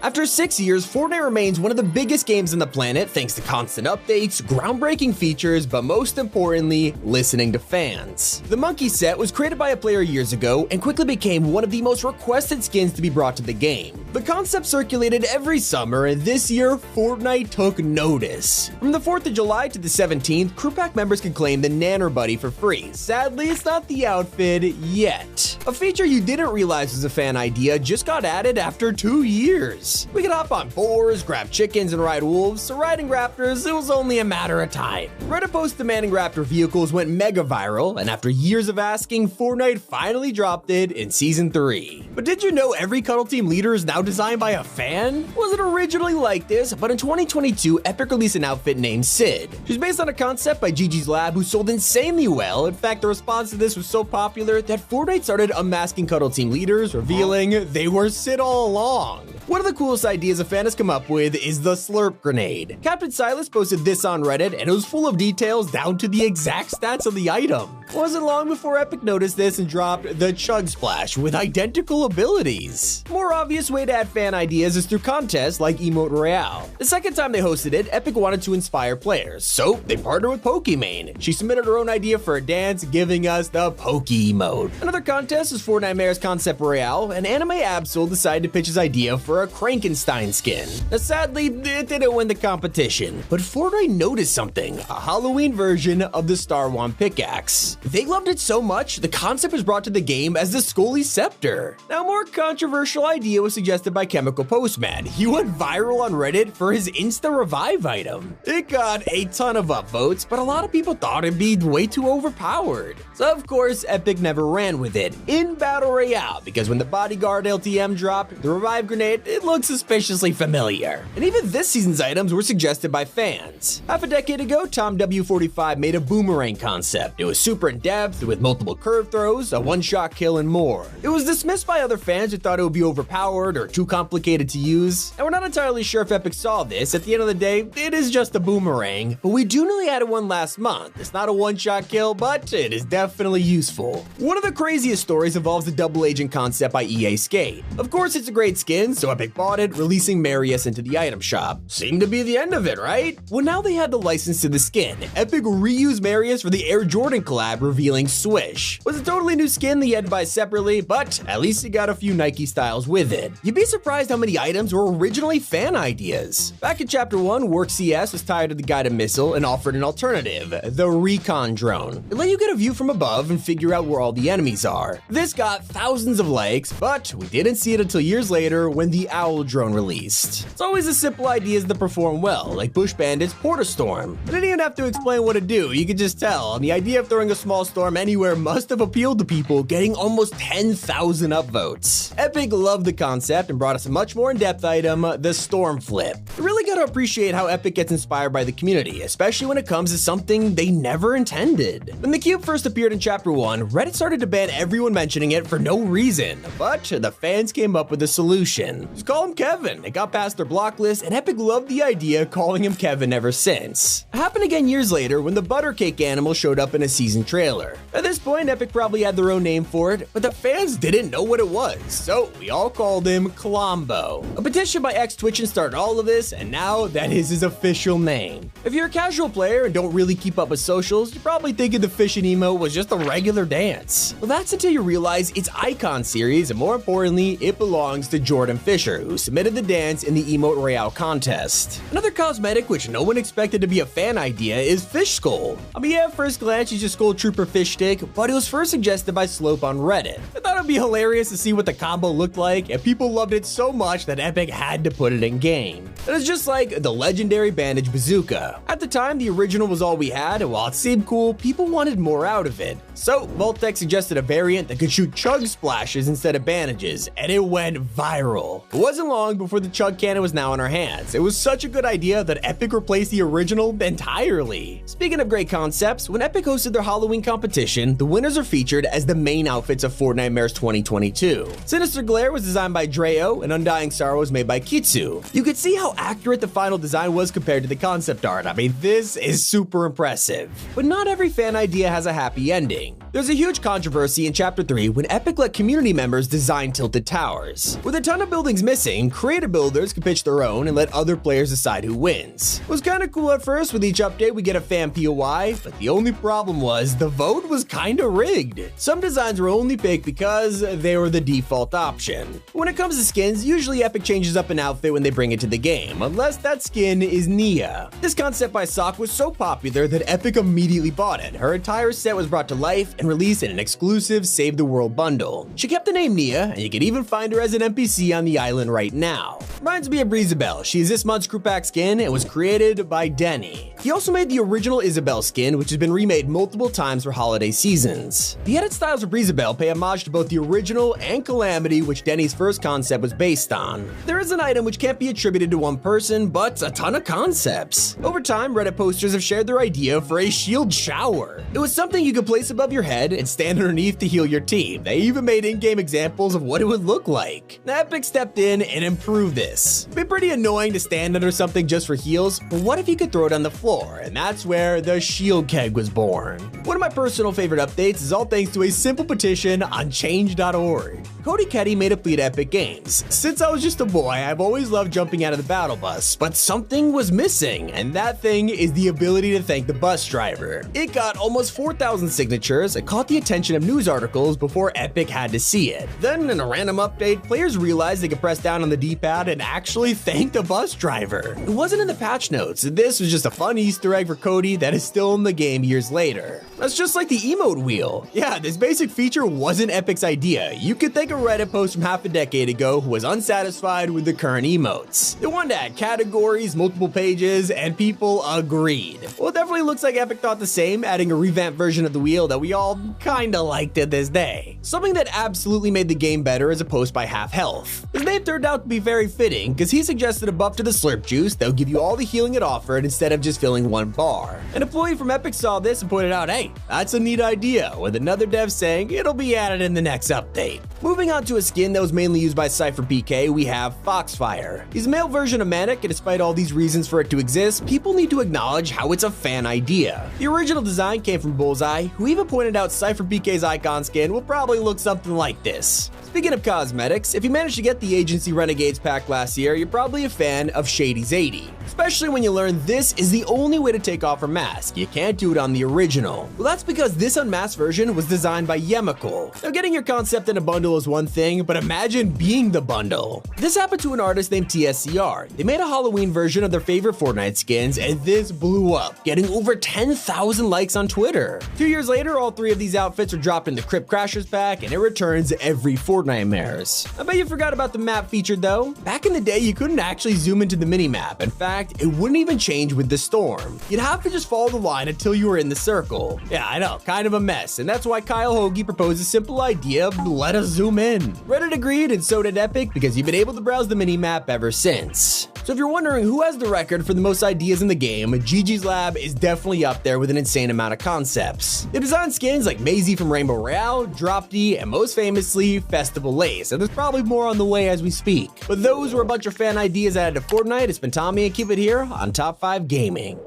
After 6 years, Fortnite remains one of the biggest games on the planet thanks to constant updates, groundbreaking features, but most importantly, listening to fans. The monkey set was created by a player years ago and quickly became one of the most requested skins to be brought to the game. The concept circulated every summer, and this year, Fortnite took notice. From the 4th of July to the 17th, crew pack members could claim the Nanner Buddy for free. Sadly, it's not the outfit yet. A feature you didn't realize was a fan idea just got added after 2 years. We could hop on boars, grab chickens, and ride wolves, so riding raptors, it was only a matter of time. Reddit posts demanding raptor vehicles went mega viral, and after years of asking, Fortnite finally dropped it in Season 3. But did you know every Cuddle Team leader is now designed by a fan? Wasn't originally like this, but in 2022, Epic released an outfit named Sid. She's based on a concept by Gigi's Lab who sold insanely well. In fact, the response to this was so popular that Fortnite started unmasking Cuddle Team leaders, revealing they were Sid all along. One of the coolest ideas a fan has come up with is the slurp grenade. Captain Silas posted this on Reddit, and it was full of details down to the exact stats of the item. It wasn't long before Epic noticed this and dropped the Chug Splash with identical abilities. A more obvious way to add fan ideas is through contests like Emote Royale. The second time they hosted it, Epic wanted to inspire players, so they partnered with Pokimane. She submitted her own idea for a dance, giving us the Poke emote. Another contest is FortniteMare's Concept Royale, and Anime Absol decided to pitch his idea for a Frankenstein skin. Now, sadly, it didn't win the competition, but Fortnite noticed something: a Halloween version of the Star Wand pickaxe. They loved it so much, the concept was brought to the game as the Scully Scepter. Now, a more controversial idea was suggested by Chemical Postman. He went viral on Reddit for his Insta Revive item. It got a ton of upvotes, but a lot of people thought it'd be way too overpowered. So, of course, Epic never ran with it in Battle Royale, because when the Bodyguard LTM dropped, the Revive grenade, it looked suspiciously familiar. And even this season's items were suggested by fans. Half a decade ago, Tom W45 made a boomerang concept. It was super in-depth, with multiple curve throws, a one-shot kill, and more. It was dismissed by other fans who thought it would be overpowered or too complicated to use, and we're not entirely sure if Epic saw this. At the end of the day, it is just a boomerang, but we do know they added one last month. It's not a one-shot kill, but it is definitely useful. One of the craziest stories involves the double agent concept by EA Skate. Of course, it's a great skin, so Epic bought it, releasing Marius into the item shop. Seemed to be the end of it, right? Well, now they had the license to the skin. Epic reused Marius for the Air Jordan collab, revealing Swish. It was a totally new skin that you had to buy separately, but at least you got a few Nike styles with it. You'd be surprised how many items were originally fan ideas. Back in Chapter 1, Work CS was tired of the guided missile and offered an alternative, the Recon Drone. It let you get a view from above and figure out where all the enemies are. This got thousands of likes, but we didn't see it until years later when the Owl Drone released. It's always the simple ideas that perform well, like Bush Bandit's Porta Storm. I didn't even have to explain what to do, you could just tell, and the idea of throwing a small storm anywhere must have appealed to people, getting almost 10,000 upvotes. Epic loved the concept and brought us a much more in-depth item, the Storm Flip. You really gotta appreciate how Epic gets inspired by the community, especially when it comes to something they never intended. When the cube first appeared in Chapter 1, Reddit started to ban everyone mentioning it for no reason, but the fans came up with a solution. Just call him Kevin. It got past their block list, and Epic loved the idea, calling him Kevin ever since. It happened again years later when the Buttercake animal showed up in a season trailer. At this point, Epic probably had their own name for it, but the fans didn't know what it was, so we all called him Colombo. A petition by ex-Twitchin started all of this, and now that is his official name. If you're a casual player and don't really keep up with socials, you're probably thinking the fishing emote was just a regular dance. Well, that's until you realize it's Icon series, and more importantly, it belongs to Jordan Fisher, who submitted the dance in the Emote Royale contest. Another cosmetic which no one expected to be a fan idea is Fish Skull. I mean, yeah, at first glance, you just Skull Trooper Fish Stick, but it was first suggested by Slope on Reddit. I thought it'd be hilarious to see what the combo looked like, and people loved it so much that Epic had to put it in game. It was just like the legendary bandage bazooka. At the time, the original was all we had, and while it seemed cool, people wanted more out of it. So, Voltec suggested a variant that could shoot chug splashes instead of bandages, and it went viral. It wasn't long before the chug cannon was now in our hands. It was such a good idea that Epic replaced the original entirely. Speaking of great concepts, when Epic hosted their Halloween competition, the winners are featured as the main outfits of FortniteMare's 2022. Sinister Glare was designed by Dreo, and Undying Sorrow was made by Kitsu. jutsu. You could see how accurate the final design was compared to the concept art. I mean, this is super impressive. But not every fan idea has a happy ending. There's a huge controversy in Chapter 3 when Epic let community members design tilted towers. With a ton of buildings missing, creative builders can pitch their own and let other players decide who wins. It was kinda cool at first. With each update we get a fan POI, but the only problem was the vote was kinda rigged. Some designs were only picked because they were the default option. When it comes to skins, usually Epic changes up an outfit when they bring it to the game, unless that skin is Nia. This concept by Sok was so popular that Epic immediately bought it. Her entire set was brought to life and released in an exclusive Save the World bundle. She kept the name Nia, and you can even find her as an NPC on the island right now. Reminds me of Isabelle. She is this month's group pack skin and was created by Denny. He also made the original Isabelle skin, which has been remade multiple times for holiday seasons. The edit styles of Isabelle pay homage to both the original and Calamity, which Denny's first concept was based on. There is an item which can't be attributed to one person, but a ton of concepts. Over time, Reddit posters have shared their idea for a shield shower. It was something you could place above your head and stand underneath to heal your team. They even made in-game examples of what it would look like. Epic stepped in and improved this. It'd be pretty annoying to stand under something just for heals, but what if you could throw it on the floor? And that's where the shield keg was born. One of my personal favorite updates is all thanks to a simple petition on change.org. Cody Ketty made a plea to Epic Games. Since I was just a boy, I've always loved jumping out of the battle bus, but something was missing, and that thing is the ability to thank the bus driver. It got almost 4,000 signatures and caught the attention of news articles before Epic had to see it. Then, in a random update, players realized they could press down on the D-pad and actually thank the bus driver. It wasn't in the patch notes. This was just a fun Easter egg for Cody that is still in the game years later. That's just like the emote wheel. Yeah, this basic feature wasn't Epic's idea. You could thank a Reddit post from half a decade ago who was unsatisfied with the current emotes. They wanted to add categories, multiple pages, and people agreed. Well, it definitely looks like Epic thought the same, adding a revamped version of the wheel that we all kinda liked to this day. Something that absolutely made the game better is a post by Half Health. His name turned out to be very fitting because he suggested a buff to the slurp juice that would give you all the healing it offered instead of just filling one bar. An employee from Epic saw this and pointed out, hey, that's a neat idea, with another dev saying it'll be added in the next update. Moving on to a skin that was mainly used by Cypher PK, we have Foxfire. He's a male version of Manic, and despite all these reasons for it to exist, people need to acknowledge how it's a fan idea. The original design came from Bullseye, who even pointed out Cypher PK's icon skin will probably look something like this. Speaking of cosmetics, if you managed to get the Agency Renegades pack last year, you're probably a fan of Shady's 80. Especially when you learn this is the only way to take off her mask. You can't do it on the original. Well, that's because this unmasked version was designed by Yemical. Now, getting your concept in a bundle is one thing, but imagine being the bundle. This happened to an artist named TSCR. They made a Halloween version of their favorite Fortnite skins, and this blew up, getting over 10,000 likes on Twitter. 2 years later, all three of these outfits are dropped in the Crypt Crashers pack, and it returns every Fortnitemares. I bet you forgot about the map feature though. Back in the day, you couldn't actually zoom into the minimap. In fact, it wouldn't even change with the storm. You'd have to just follow the line until you were in the circle. Yeah, I know, kind of a mess, and that's why Kyle Hoagie proposed a simple idea of let us zoom in. Reddit agreed, and so did Epic, because you've been able to browse the minimap ever since. So if you're wondering who has the record for the most ideas in the game, Gigi's Lab is definitely up there with an insane amount of concepts. They designed skins like Maisie from Rainbow Royale, Drop D, and most famously, Festival Lace, and there's probably more on the way as we speak. But those were a bunch of fan ideas added to Fortnite. It's been Tommy, and keep it here on Top 5 Gaming.